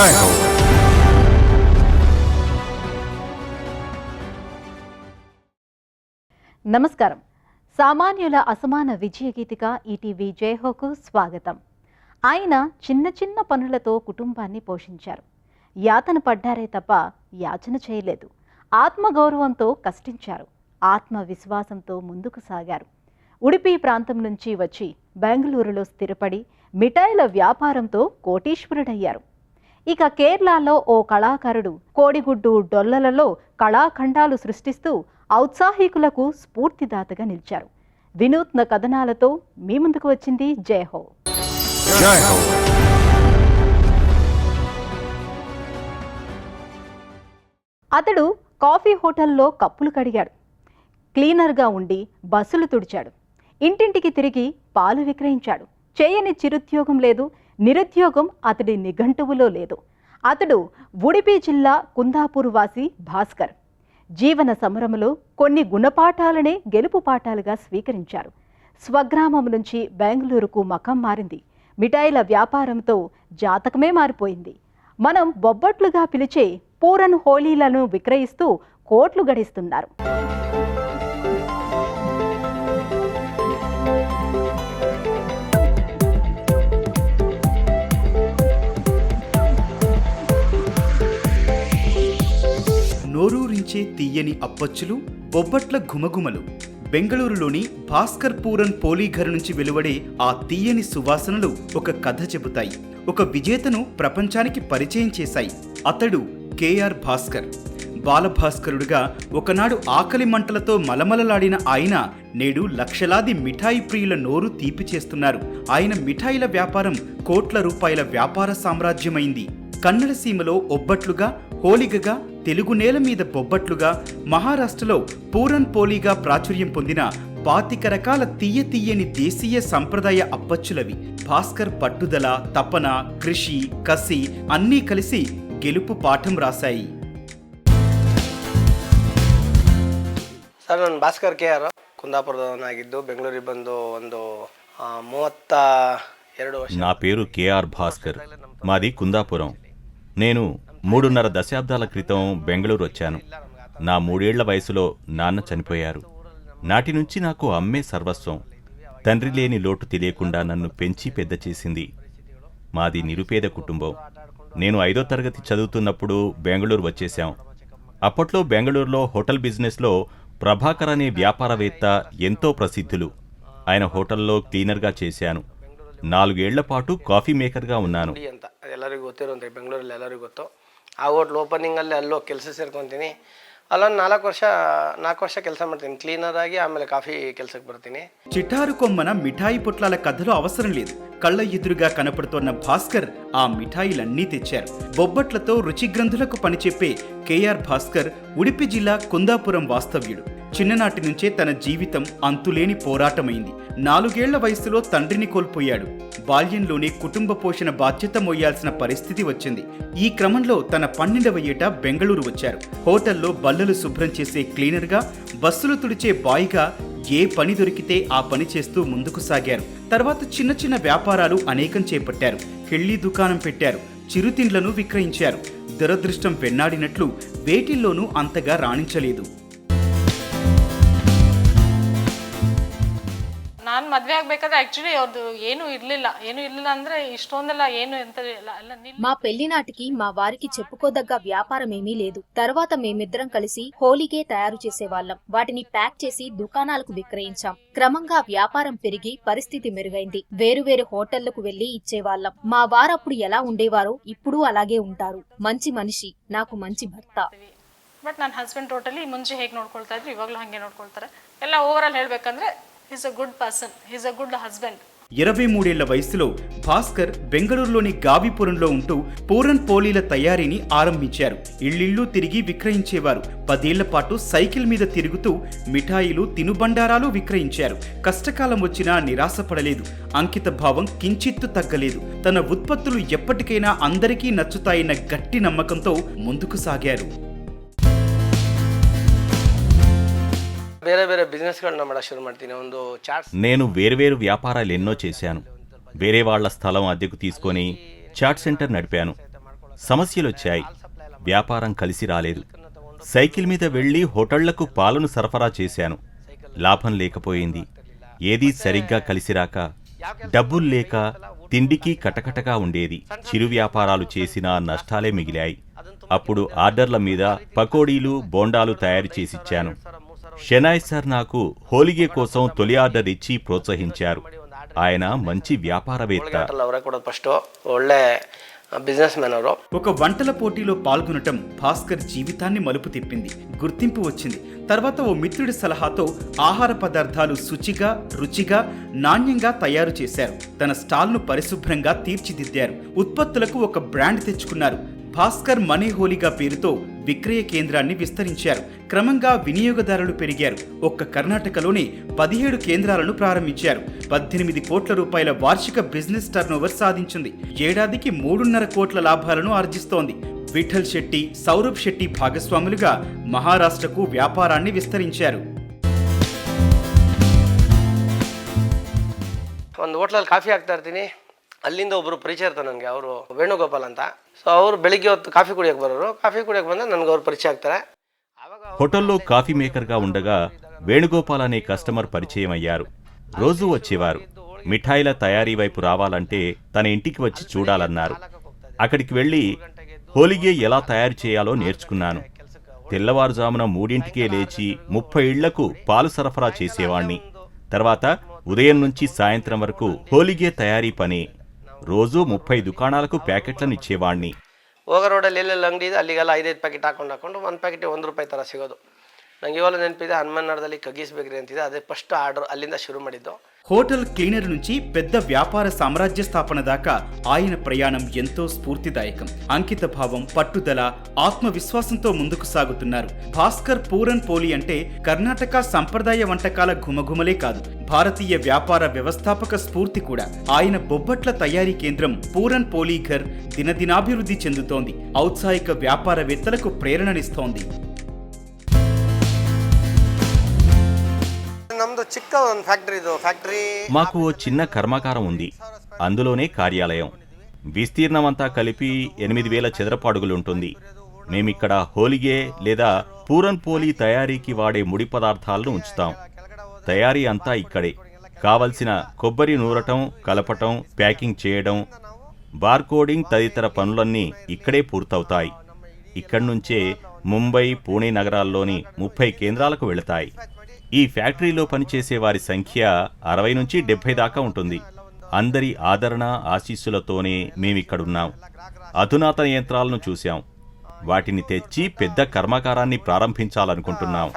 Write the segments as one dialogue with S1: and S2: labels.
S1: జై హో.
S2: నమస్కారం. సామాన్యుల అసమాన విజయగీతిక ఈటీవీ జయహోకు స్వాగతం. ఆయన చిన్న చిన్న పనులతో కుటుంబాన్ని పోషించారు. యాతన పడ్డారే తప్ప యాచన చేయలేదు. ఆత్మగౌరవంతో కష్టించారు. ఆత్మవిశ్వాసంతో ముందుకు సాగారు. ఉడిపి ప్రాంతం నుంచి వచ్చి బెంగళూరులో స్థిరపడి మిఠాయిల వ్యాపారంతో కోటీశ్వరుడయ్యారు. ఇక కేరళలో ఓ కళాకారుడు కోడిగుడ్డు డొల్లలలో కళాఖండాలు సృష్టిస్తూ ఔత్సాహికులకు స్ఫూర్తిదాతగా నిలిచారు. వినూత్న కథనాలతో మీ ముందుకు వచ్చింది జయహో. అతడు కాఫీ హోటల్లో కప్పులు కడిగాడు. క్లీనర్గా ఉండి బస్సులు తుడిచాడు. ఇంటింటికి తిరిగి పాలు విక్రయించాడు. చేయని చిరుద్యోగం లేదు. నిరుద్యోగం అతడి నిఘంటువులో లేదు. అతడు ఉడిపి జిల్లా కుందాపూర్ వాసి భాస్కర్. జీవన సమరములో కొన్ని గుణపాఠాలనే గెలుపు పాఠాలుగా స్వీకరించారు. స్వగ్రామం నుంచి బెంగళూరుకు మకం మారింది. మిఠాయిల వ్యాపారంతో జాతకమే మారిపోయింది. మనం బొబ్బట్లుగా పిలిచే పూరన్ హోలీలను విక్రయిస్తూ కోట్లు గడిస్తున్నారు.
S3: నోరూరించే తీయని అప్పచ్చులు, బొబ్బట్ల ఘుమఘుమలు. బెంగళూరులోని భాస్కర్ పూరన్ పోలీఘర్ నుంచి వెలువడే ఆ తీయని సువాసనలు ఒక కథ చెబుతాయి. ఒక విజేతను ప్రపంచానికి పరిచయం చేశాయి. అతడు కేఆర్ భాస్కర్. బాలభాస్కరుడుగా ఒకనాడు ఆకలి మంటలతో మలమలలాడిన ఆయన నేడు లక్షలాది మిఠాయి ప్రియుల నోరు తీపి చేస్తున్నారు. ఆయన మిఠాయిల వ్యాపారం కోట్ల రూపాయల వ్యాపార సామ్రాజ్యమైంది. కన్నడ సీమలో ఒబ్బట్లుగా, హోలిగగా, తెలుగు నేల మీద బొబ్బట్లుగా, మహారాష్ట్రలో పూరన్ పోలీగా ప్రాచుర్యం పొందిన 25 రకాల తీయని దేశీయ సంప్రదాయ అప్పచ్చులవి. భాస్కర్ పట్టుదల, తపన, కృషి, కసి అన్నీ కలిసి గెలుపు పాఠం రాశాయి.
S4: ಸರ್, ನಾನು ಭಾಸ್ಕರ್ KR ಕುಂದಾಪುರದವನಾಗಿದ್ದು ಬೆಂಗಳೂರಿಗೆ ಬಂದು ಒಂದು 32 ವರ್ಷ.
S5: నా పేరు కేఆర్ భాస్కర్. మాది కుందాపురం. నేను 3.5 దశాబ్దాల క్రితం బెంగళూరు వచ్చాను. నా 3 ఏళ్ల వయసులో నాన్న చనిపోయారు. నాటి నుంచి నాకు అమ్మే సర్వస్వం. తండ్రి లేని లోటు తెలియకుండా నన్ను పెంచి పెద్ద చేసింది. మాది నిరుపేద కుటుంబం. నేను 5వ తరగతి చదువుతున్నప్పుడు బెంగళూరు వచ్చేశాం. అప్పట్లో బెంగళూరులో హోటల్ బిజినెస్లో ప్రభాకర్ అనే వ్యాపారవేత్త ఎంతో ప్రసిద్ధులు. ఆయన హోటల్లో క్లీనర్గా చేశాను. 4 ఏళ్ల పాటు కాఫీ మేకర్గా ఉన్నాను.
S4: ಅಂತ ಎಲ್ಲರಿಗೂ ಗೊತ್ತಿರುವಂತೆ ಬೆಂಗಳೂರಲ್ಲಿ ಎಲ್ಲರಿಗೂ ಗೊತ್ತು. ಆ ಹೋಟ್ಲ್ ಓಪನಿಂಗಲ್ಲಿ ಅಲ್ಲೋ ಕೆಲಸ ಸೇರ್ಕೊತೀನಿ. ಅಲ್ಲೊಂದು 4 ವರ್ಷ ಕೆಲಸ ಮಾಡ್ತೀನಿ క్లీనర్ ఆగి. ఆಮೇಲೆ కాఫీ ಕೆಲಸಕ್ಕೆ ಬರ್ತೀನಿ.
S3: చిటారు కొమ్మన మిఠాయి పొట్లాల కథలో అవసరం లేదు. కళ్ళ ఎదురుగా కనపడుతోన్న భాస్కర్ ఆ మిఠాయిలన్నీ తెచ్చారు. బొబ్బట్లతో రుచిగ్రంథులకు పనిచెప్పే కేఆర్ భాస్కర్ ఉడిపి జిల్లా కుందాపురం వాస్తవ్యుడు. చిన్ననాటి నుంచే తన జీవితం అంతులేని పోరాటమైంది. 4 ఏళ్ల వయసులో తండ్రిని కోల్పోయాడు. బాల్యంలోనే కుటుంబ పోషణ బాధ్యత మోయాల్సిన పరిస్థితి వచ్చింది. ఈ క్రమంలో తన 12వ ఏట బెంగళూరు వచ్చారు. హోటల్లో బల్లలు శుభ్రం చేసే క్లీనర్గా, బస్సులు తుడిచే బాయ్గా ఏ పని దొరికితే ఆ పని చేస్తూ ముందుకు సాగారు. తర్వాత చిన్న చిన్న వ్యాపారాలు అనేకం చేపట్టారు. కిళ్ళీ దుకాణం పెట్టారు. చిరుతిండ్లను విక్రయించారు. దురదృష్టం వెన్నాడినట్లు వేటిల్లోనూ అంతగా రాణించలేదు.
S6: ನಾನು ಮದುವೆ ಆಗಬೇಕಾದ್ರೆ ಆಕ್ಚುಲಿ ಅವ್ರದ್ದು ಏನು ಇರಲಿಲ್ಲ ಅಂದ್ರೆ ಇಷ್ಟೊಂದೆಲ್ಲ ಏನು ಎಂತ
S7: మా పెళ్లి నాటికి మా వారికి చెప్పుకోదగ్గ వ్యాపారం ఏమీ లేదు. తర్వాత మేమిద్దరం కలిసి హోలీగే తయారు చేసేవాళ్లం. వాటిని ప్యాక్ చేసి దుకాణాలకు విక్రయించాం. క్రమంగా వ్యాపారం పెరిగి పరిస్థితి మెరుగైంది. వేరువేరు హోటళ్లకు వెళ్లి ఇచ్చేవాళ్లం. మా వారప్పుడు ఎలా ఉండేవారో ఇప్పుడు అలాగే ఉంటారు. మంచి మనిషి, నాకు మంచి భర్త.
S6: ಬಟ್ ನನ್ನ ಹಸ್ಬೆಂಡ್ ಟೋಟಲಿ ಮುಂಚೆ ಹೇಗೆ ನೋಡ್ಕೊಳ್ತಾ ಇದ್ರು ಇವಾಗಲೂ ಹಾಗೆ ನೋಡ್ಕೊಳ್ತಾರೆ. ಎಲ್ಲ ಓವರ್ ಆಲ್ ಹೇಳ್ಬೇಕಂದ್ರೆ he's a good person, he's a good husband.
S3: 23 ఏళ్ల వయసులో భాస్కర్ బెంగళూరులోని గావిపురంలో ఉంటూ పూరన్ పోలీల తయారీని ఆరంభించారు. ఇళ్లిళ్లు తిరిగి విక్రయించేవారు. 10 ఏళ్ల పాటు సైకిల్ మీద తిరుగుతూ మిఠాయిలు, తినుబండారాలు విక్రయించారు. కష్టకాలం వచ్చినా నిరాశపడలేదు. అంకిత భావం కించిత్తు తగ్గలేదు. తన ఉత్పత్తులు ఎప్పటికైనా అందరికీ నచ్చుతాయన్న గట్టి నమ్మకంతో ముందుకు సాగారు.
S4: ಬೇರೆ ಬೇರೆ ಬಿಸ್ನೆಸ್ಗಳನ್ನ ಮಾಡಕ್ಕೆ ಶುರು ಮಾಡ್ತೀನಿ. ಒಂದು ಚಾಟ್ಸ್.
S5: నేను వేర్వేరు వ్యాపారాలు ఎన్నో చేశాను. వేరే వాళ్ల స్థలం అద్దెకు తీసుకొని చాట్ సెంటర్ నడిపాను. సమస్యలొచ్చాయి. వ్యాపారం కలిసి రాలేదు. సైకిల్ మీద వెళ్లి హోటళ్లకు పాలను సరఫరా చేశాను. లాభం లేకపోయింది. ఏదీ సరిగ్గా కలిసిరాక, డబ్బుల్లేక తిండికి కటకటగా ఉండేది. చిరు వ్యాపారాలు చేసినా నష్టాలే మిగిలాయి. అప్పుడు ఆర్డర్ల మీద పకోడీలు, బోండాలు తయారు చేసిచ్చాను. షెనాయ్ సార్ నాకు హోలిగే కోసం తొలి ఆర్డర్ ఇచ్చి ప్రోత్సహించారు. ఆయన మంచి వ్యాపారవేత్త.
S4: ఫస్ట్ ఒಳ್ಳೆ బిజినెస్ మ్యాన్ ಅವರು.
S3: ఒక వంటల పోటీలో పాల్గొనటం భాస్కర్ జీవితాన్ని మలుపు తిప్పింది. గుర్తింపు వచ్చింది. తర్వాత ఓ మిత్రుడి సలహాతో ఆహార పదార్థాలు శుచిగా, రుచిగా, నాణ్యంగా తయారు చేశారు. తన స్టాల్ను పరిశుభ్రంగా తీర్చిదిద్దారు. ఉత్పత్తులకు ఒక బ్రాండ్ తెచ్చుకున్నారు. భాస్కర్ మనీ హోలీగా పేరుతో విక్రయ కేంద్రాన్ని విస్తరించారు. క్రమంగా వినియోగదారులు పెరిగారు. ఒక్క కర్ణాటకలోనే 17 కేంద్రాలను ప్రారంభించారు. 18 కోట్ల రూపాయల వార్షిక బిజినెస్ టర్నోవర్ సాధించింది. ఏడాదికి 3.5 కోట్ల లాభాలను ఆర్జిస్తోంది. విఠల్ శెట్టి, సౌరభ్ శెట్టి భాగస్వాములుగా మహారాష్ట్రకు వ్యాపారాన్ని విస్తరించారు.
S4: ಒಂದು ಹೋಟ್ಲಲ್ಲಿ ಕಾಫಿ ಹಾಕ್ತಾ ಇರ್ತೀನಿ. ಅಲ್ಲಿಂದ ಒಬ್ಬರು ಪರಿಚಯ ಇರ್ತಾರೆ ನನಗೆ. ಅವರು ವೇಣುಗೋಪಾಲ್ ಅಂತ. ಸೊ ಅವರು ಬೆಳಿಗ್ಗೆ ಹೊತ್ತು ಕಾಫಿ ಕುಡಿಯೋಕೆ ಬರೋರು. ಕಾಫಿ ಕುಡಿಯೋಕೆ ಬಂದ ನನಗೆ ಅವ್ರು ಪರಿಚಯ ಆಗ್ತಾರೆ.
S5: హోటల్లో కాఫీ మేకర్గా ఉండగా వేణుగోపాల్ అనే కస్టమర్ పరిచయం అయ్యారు. రోజూ వచ్చేవారు. మిఠాయిల తయారీ వైపు రావాలంటే తన ఇంటికి వచ్చి చూడాలన్నారు. అక్కడికి వెళ్ళి హోలిగే ఎలా తయారు చేయాలో నేర్చుకున్నాను. తెల్లవారుజామున 3ంటికే లేచి 30 ఇళ్లకు పాలు సరఫరా చేసేవాణ్ణి. తర్వాత ఉదయం నుంచి సాయంత్రం వరకు హోలిగే తయారీ పని. రోజూ 30 దుకాణాలకు ప్యాకెట్లను ఇచ్చేవాణ్ణి.
S4: ಹೋಗೋ ರೋಡಲ್ಲಿ ಎಲ್ಲೆಲ್ಲ ಅಂಗಡಿ ಇದೆ ಅಲ್ಲಿಗೆಲ್ಲ 5-5 ಪ್ಯಾಕೆಟ್ ಹಾಕೊಂಡು ಒಂದು ಪ್ಯಾಕೆಟ್ ₹1 ಥರ ಸಿಗೋದು. ನಂಗೆ ಇವಾಗ ನೆನಪಿದೆ, ಹನುಮನ್ನಡದಲ್ಲಿ ಕಗೀಸ್ ಬೇಕರಿ ಅಂತಿದೆ. ಅದೇ ಫಸ್ಟ್ ಆರ್ಡರ್ ಅಲ್ಲಿಂದ ಶುರು ಮಾಡಿದ್ದು.
S3: హోటల్ క్లీనర్ నుంచి పెద్ద వ్యాపార సామ్రాజ్య స్థాపన దాకా ఆయన ప్రయాణం ఎంతో స్ఫూర్తిదాయకం. అంకిత భావం, పట్టుదల, ఆత్మవిశ్వాసంతో ముందుకు సాగుతున్నారు. భాస్కర్ పూరన్ పోలి అంటే కర్ణాటక సంప్రదాయ వంటకాల ఘుమఘుమలే కాదు, భారతీయ వ్యాపార వ్యవస్థాపక స్ఫూర్తి కూడా. ఆయన బొబ్బట్ల తయారీ కేంద్రం పూరన్ పోలి ఘర్ దినదినాభివృద్ధి చెందుతోంది. ఔత్సాహిక వ్యాపారవేత్తలకు ప్రేరణనిస్తోంది.
S4: ನಮ್ದು ಚಿಕ್ಕ ಒಂದು ಫ್ಯಾಕ್ಟರಿ.
S5: మాకు ఓ చిన్న కర్మాగారం ఉంది. అందులోనే కార్యాలయం. విస్తీర్ణమంతా కలిపి 8,000 చదరపు అడుగులుంటుంది. మేమిక్కడ హోలిగే లేదా పూరన్ పోలి తయారీకి వాడే ముడి పదార్థాలను ఉంచుతాం. తయారీ అంతా ఇక్కడే. కావలసిన కొబ్బరి నూరటం, కలపటం, ప్యాకింగ్ చేయడం, బార్కోడింగ్ తదితర పనులన్నీ ఇక్కడే పూర్తవుతాయి. ఇక్కడ్నుంచే ముంబై, పూణే నగరాల్లోని 30 కేంద్రాలకు వెళతాయి. ఈ ఫ్యాక్టరీలో పనిచేసే వారి సంఖ్య 60 నుంచి 70 దాకా ఉంటుంది. అందరి ఆదరణ, ఆశీస్సులతోనే మేమిక్కడున్నాం. అధునాతన యంత్రాలను చూశాం. వాటిని తెచ్చి పెద్ద కర్మాగారాన్ని ప్రారంభించాలనుకుంటున్నాం.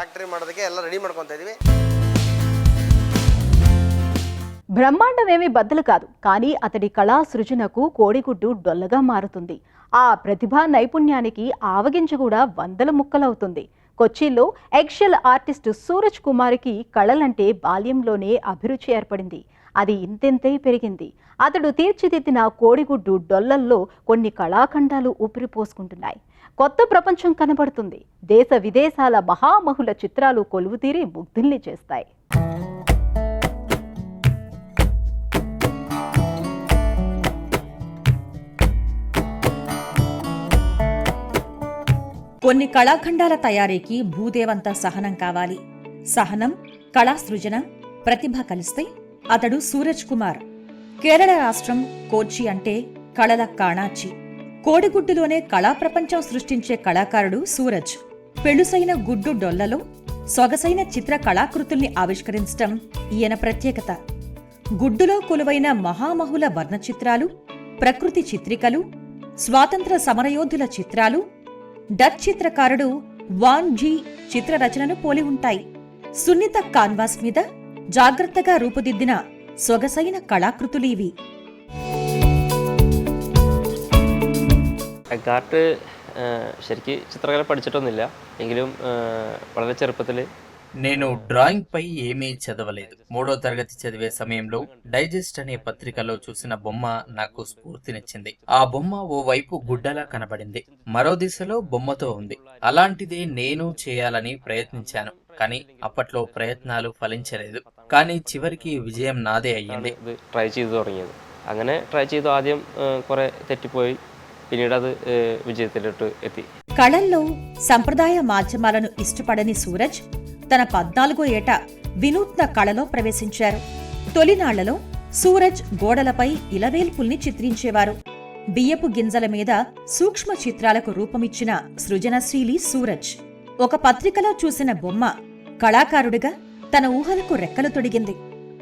S2: బ్రహ్మాండమేమీ బద్దలు కాదు, కానీ అతడి కళా సృజనకు కోడిగుడ్డు డొల్లగా మారుతుంది. ఆ ప్రతిభా నైపుణ్యానికి ఆవగింజ కూడా 100 ముక్కలవుతుంది. కొచ్చిలో ఎగ్షెల్ ఆర్టిస్టు సూరజ్ కుమార్కి కళలంటే బాల్యంలోనే అభిరుచి ఏర్పడింది. అది ఇంతెంతే పెరిగింది. అతడు తీర్చిదిద్దిన కోడిగుడ్డు డొల్లల్లో కొన్ని కళాఖండాలు ఊపిరిపోసుకుంటున్నాయి. కొత్త ప్రపంచం కనబడుతుంది. దేశ విదేశాల మహామహుల చిత్రాలు కొలువుతీరి ముగ్ధుల్ని చేస్తాయి.
S1: కొన్ని కళాఖండాల తయారీకి భూదేవంతా సహనం కావాలి. సహనం, కళా సృజన, ప్రతిభ కలిస్తే అతడు సూరజ్ కుమార్. కేరళ రాష్ట్రం కోచి అంటే కళల కాణాచి. కోడిగుడ్డులోనే కళా ప్రపంచం సృష్టించే కళాకారుడు సూరజ్. పెళుసైన గుడ్డు డొల్లలో సొగసైన చిత్ర కళాకృతుల్ని ఆవిష్కరించటం ఈయన ప్రత్యేకత. గుడ్డులో కొలువైన మహామహుల వర్ణచిత్రాలు, ప్రకృతి చిత్రికలు, స్వాతంత్ర సమరయోధుల చిత్రాలు, డచ్ చిత్రకారుడు వాన్ జీ చిత్రరచనను పోలి ఉంటాయి. సున్నిత కాన్వాస్ మీద జాగ్రత్తగా రూపుదిద్దిన സൊഗസൈന കലാകൃത്തുലീവി.
S8: ആർട്ട് ശരിക്ക് ചിത്രകല പഠിച്ചിട്ടൊന്നുമില്ല. എങ്കിലും വളരെ ചെറുപ്പത്തിൽ
S9: నేను డ్రాయింగ్ పై ఏమీ చదవలేదు. 3వ తరగతి చదివే సమయంలో డైజెస్ట్ అనే పత్రికలో చూసిన బొమ్మ నాకు స్ఫూర్తినిచ్చింది. ఆ బొమ్మ ఓ వైపు గుడ్డలా కనబడింది, మరో దిశలో బొమ్మతో ఉంది. అలాంటిదే నేను చేయాలని ప్రయత్నించాను, కానీ అప్పట్లో ప్రయత్నాలు ఫలించలేదు. కానీ చివరికి విజయం నాదే అయ్యింది.
S8: ట్రై ചെയ്തു തുടങ്ങിയത്. അങ്ങനെ ട്രൈ ചെയ്തു. ആദ്യം കുറെ തെറ്റിപ്പോയി, പിന്നീട് അത് വിജയത്തിലോട്ട് എത്തി.
S1: కళల్లో సంప్రదాయ మాధ్యమాలను ఇష్టపడని సూరజ్ తన 14వ ఏట వినూత్న కళలో ప్రవేశించారు. తొలినాళ్లలో సూరజ్ గోడలపై ఇలవేల్పుల్ని చిత్రించేవారు. బియ్యపు గింజల మీద సూక్ష్మ చిత్రాలకు రూపమిచ్చిన సృజనశీలి సూరజ్. ఒక పత్రికలో చూసిన బొమ్మ కళాకారుడిగా తన ఊహలకు రెక్కలు తొడిగింది.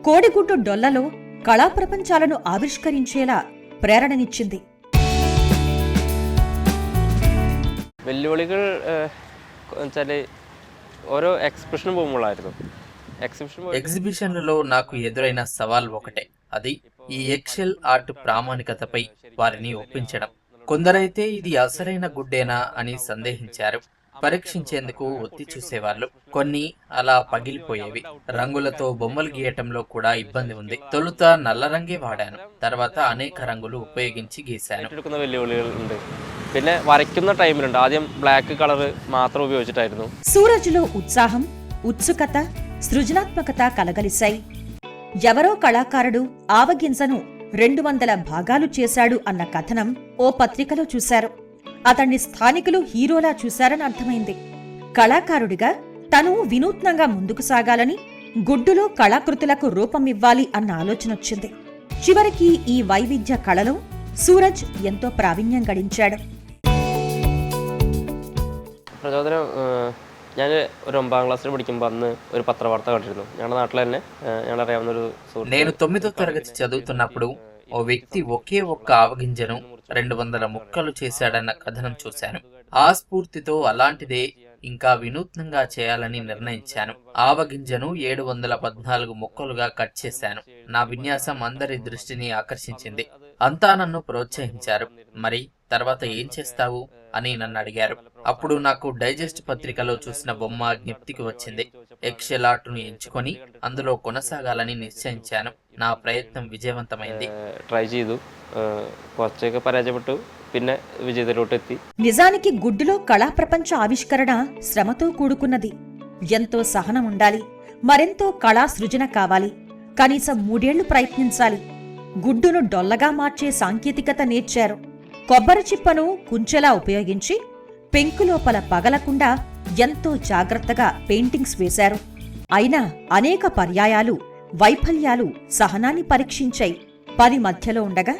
S1: కోడిగుడ్డు డొల్లలో కళాప్రపంచాలను ఆవిష్కరించేలా ప్రేరణనిచ్చింది.
S8: വെല്ലുവിളികൾ വെച്ചാൽ ഓരോ എക്സിബിഷൻ പോകുമ്പോഴായിരുന്നു.
S9: ఎగ్జిబిషన్లలో నాకు ఎదురైన సవాల్ ఒకటే, అది ఈ ఎక్సెల్ ఆర్ట్ ప్రామాణికతపై వారిని ఒప్పించడం. కొందరైతే ఇది అసలైన గుడ్డేనా అని సందేహించారు. పరీక్షించేందుకు ఒత్తి చూసేవాళ్ళు. కొన్ని అలా పగిలిపోయేవి. రంగులతో బొమ్మలు గీయటంలో కూడా ఇబ్బంది ఉంది. తొలుత నల్ల రంగే వాడాను, తర్వాత అనేక రంగులు ఉపయోగించి గీశాను.
S8: വെല്ലുവിളികളുണ്ട്. പിന്നെ വരയ്ക്കുന്ന ടൈമിലുണ്ട് ആദ്യം ബ്ലാക്ക് കളർ മാത്രം ഉപയോഗിച്ചിട്ടായിരുന്നു.
S1: సూరజ్లో ఉత్సాహం, ఉత్సుకత, సృజనాత్మకత కలగలిశాయి. ఎవరో కళాకారుడు ఆవగింజను 200 భాగాలు చేశాడు అన్న కథనం ఓ పత్రికలో చూశారు. అతన్ని స్థానికులు హీరోలా చూశారని అర్థమైంది. కళాకారుడిగా తను వినూత్నంగా ముందుకు సాగాలని, గుడ్డులో కళాకృతులకు రూపమివ్వాలి అన్న ఆలోచనొచ్చింది. చివరికి ఈ వైవిధ్య కళలో సూరజ్ ఎంతో ప్రావీణ్యం గడించాడు.
S8: പ്രചോദനം ഞാൻ ഒരു 9ാം ക്ലാസ്സിൽ പഠിക്കുമ്പോൾ അന്ന് ഒരു പത്രവാർത്ത കണ്ടിരുന്നു. ഞങ്ങളുടെ നാട്ടിൽ തന്നെ ഞങ്ങളറിയാവുന്നൊരു
S9: నేను 9వ తరగతి చదువుతున్నప్పుడు ఓ వ్యక్తి ఒకే ఒక్క ఆవగింజను 200 ముక్కలు చేశాడన్న కథనం చూశాను. ఆ స్ఫూర్తితో అలాంటిదే ఇంకా వినూత్నంగా చేయాలని నిర్ణయించాను. ఆవగింజను 714 ముక్కలుగా కట్ చేశాను. నా విన్యాసం అందరి దృష్టిని ఆకర్షించింది. అంతా నన్ను ప్రోత్సహించారు. మరి తర్వాత ఏం చేస్తావు అని నన్ను అడిగారు. అప్పుడు నాకు డైజెస్ట్ పత్రికలో చూసిన బొమ్మ జ్ఞప్తికి వచ్చింది. ఎక్సెల్ ఆర్ట్ను ఎంచుకొని అందులో కొనసాగాలని నిశ్చయించాను. నా ప్రయత్నం విజయవంతమైంది.
S8: ట్రై ചെയ്തു, കുറച്ചൊക്കെ പരാജയപ്പെട്ടു, പിന്നെ విజయతిలోട്ട് ఎత్తి.
S1: నిజానికి గుడ్డులో కళాప్రపంచ ఆవిష్కరణ శ్రమతో కూడుకున్నది. ఎంతో సహనం ఉండాలి, మరెంతో కళా సృజన కావాలి. కనీసం 3 ఏళ్లు ప్రయత్నించాలి. గుడ్డును డొల్లగా మార్చే సాంకేతికత నేర్చారు. కొబ్బరి చిప్పను కుంచెలా ఉపయోగించి పెంకు లోపల పగలకుండా ఎంతో జాగ్రత్తగా పెయింటింగ్స్ వేశారు. అయినా అనేక పర్యాయాలు, వైఫల్యాలు సహనాన్ని పరీక్షించాయి. పని మధ్యలో ఉండగా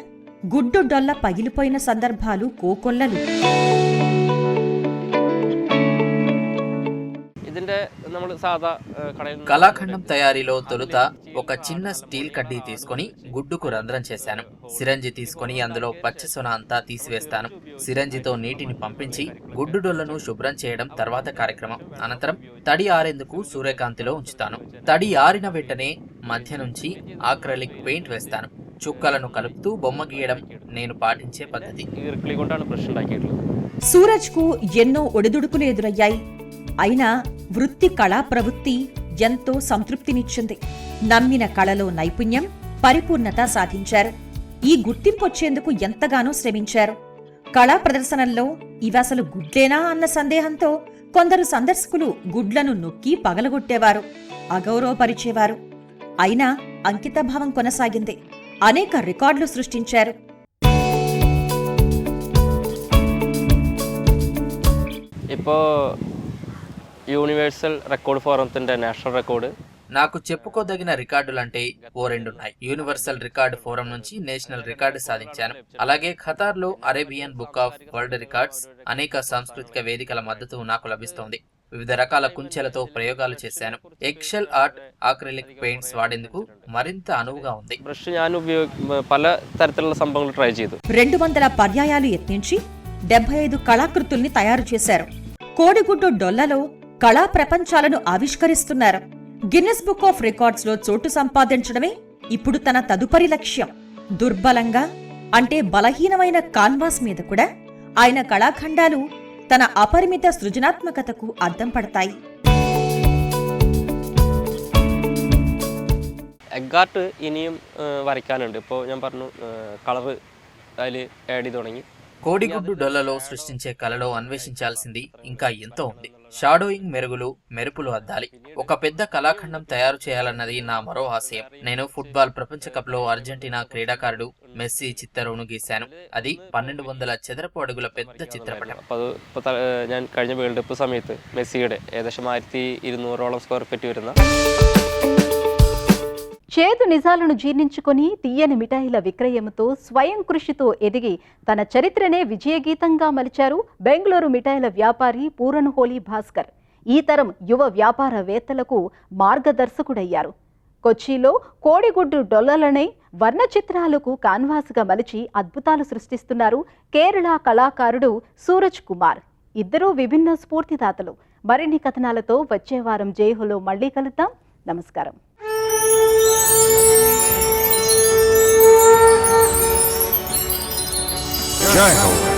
S1: గుడ్డు డొల్ల పగిలిపోయిన సందర్భాలు కోకొల్లలు.
S9: కళాఖండం తయారీలో తొలుత ఒక చిన్న స్టీల్ కడ్డీ తీసుకొని గుడ్డుకు రంధ్రం చేశాను. సిరంజి తీసుకొని అందులో పచ్చిసొన అంతా తీసివేస్తాను. సిరంజితో నీటిని పంపించి గుడ్డు డొల్లను శుభ్రం చేయడం తర్వాత కార్యక్రమం. అనంతరం తడి ఆరేందుకు సూర్యకాంతిలో ఉంచుతాను. తడి ఆరిన వెంటనే మధ్య నుంచి ఆక్రిలిక్ పెయింట్ వేస్తాను. చుక్కలను కలుపుతూ బొమ్మ గీయడం నేను పాటించే పద్ధతి.
S1: సూరజ్కు ఎన్నో ఒడిదుడుకులు ఎదురయ్యాయి. అయినా వృత్తి కళా ప్రవృత్తి ఎంతో సంతృప్తినిచ్చింది. నమ్మిన కళలో నైపుణ్యం, పరిపూర్ణత సాధించారు. ఈ గుర్తింపొచ్చేందుకు ఎంతగానో శ్రమించారు. కళా ప్రదర్శనల్లో ఇవసలు గుడ్లేనా అన్న సందేహంతో కొందరు సందర్శకులు గుడ్లను నొక్కి పగలగొట్టేవారు, అగౌరవపరిచేవారు. అయినా అంకితభావం కొనసాగింది. అనేక రికార్డులు సృష్టించారు.
S8: ഇപ്പോൾ యూనివర్సల్ రికార్డ్ ఫోరంത്തിന്റെ నేషనల్ రికార్డు.
S9: నాకు చెప్పుకోదగిన రికార్డులంటే ఓ 2 ఉన్నాయి. యూనివర్సల్ రికార్డ్ ఫోరం నుంచి నేషనల్ రికార్డు సాధించాను. అలాగే ఖతార్లో Arabian book of world records. అనేక సాంస్కృతిక వేదికల మద్దతు నాకు లభిస్తోంది. వివిధ రకాల కుంచెలతో ప్రయోగాలు చేశాను. ఎక్సెల్ ఆర్ట్, ఆక్రిలిక్ పెయింట్స్ వాడేందుకు మరింత అనువుగా ఉంది.
S8: బ్రష్ ഞാൻ പല തരത്തിലുള്ള സംഭവങ്ങൾ ട്രൈ ചെയ്തു.
S1: 200 పర్యాయాలు యత్నించి 75 కళాకృతుల్ని తయారు చేశారు. కోడిగుడ్డు డొల్లలో కళా ప్రపంచాలను ఆవిష్కరిస్తున్నారు. గిన్నెస్ బుక్ ఆఫ్ రికార్డ్స్ లో చోటు సంపాదించడమే ఇప్పుడు తన తదుపరి లక్ష్యం. దుర్బలంగా అంటే బలహీనమైన కాన్వాస్ మీద కూడా ఆయన కళాఖండాలు తన అపరిమిత సృజనాత్మకతకు అద్దం పడతాయి.
S8: എഗ്ഗാർട്ട് ഇനിയും വരയ്ക്കാനുണ്ട്. ഇപ്പോൾ ഞാൻ പറഞ്ഞു കളർ അതിൽ ആഡ് ചെയ്ത് തുടങ്ങി.
S9: కోడిగుడ్డు డొల్లలో సృష్టించే కళలో అన్వేషించాల్సింది ఇంకా ఎంతో ఉంది. షాడోయింగ్ మెరుగులు, మెరుపులు అద్దాలి. ఒక పెద్ద కళాఖండం తయారు చేయాలన్నది నా మరో ఆశయం. నేను ఫుట్బాల్ ప్రపంచ కప్ లో అర్జెంటీనా క్రీడాకారుడు మెస్సీ చిత్తరువును గీశాను. అది 1200 చదరపు అడుగుల పెద్ద చిత్రపటం.
S8: ഞാൻ കഴിഞ്ഞ വേൾഡ് കപ്പ് സമയത്ത് മെസ്സിയുടെ ഏകദേശം 1200ഓളം സ്ക്വയർ ഫീറ്റ് വരുന്ന
S2: చేదు నిజాలను జీర్ణించుకొని తీయని మిఠాయిల విక్రయంతో స్వయం కృషితో ఎదిగి తన చరిత్రనే విజయగీతంగా మలిచారు బెంగళూరు మిఠాయిల వ్యాపారి పూరన్ హోలీ భాస్కర్. ఈ తరం యువ వ్యాపారవేత్తలకు మార్గదర్శకుడయ్యారు. కొచ్చిలో కోడిగుడ్డు డొల్లలనే వర్ణ చిత్రాలకు కాన్వాస్గా మలిచి అద్భుతాలు సృష్టిస్తున్నారు కేరళ కళాకారుడు సూరజ్ కుమార్. ఇద్దరూ విభిన్న స్ఫూర్తిదాతలు. మరిన్ని కథనాలతో వచ్చే వారం జైహోలో మళ్ళీ కలుద్దాం. నమస్కారం.
S10: Jai Ho.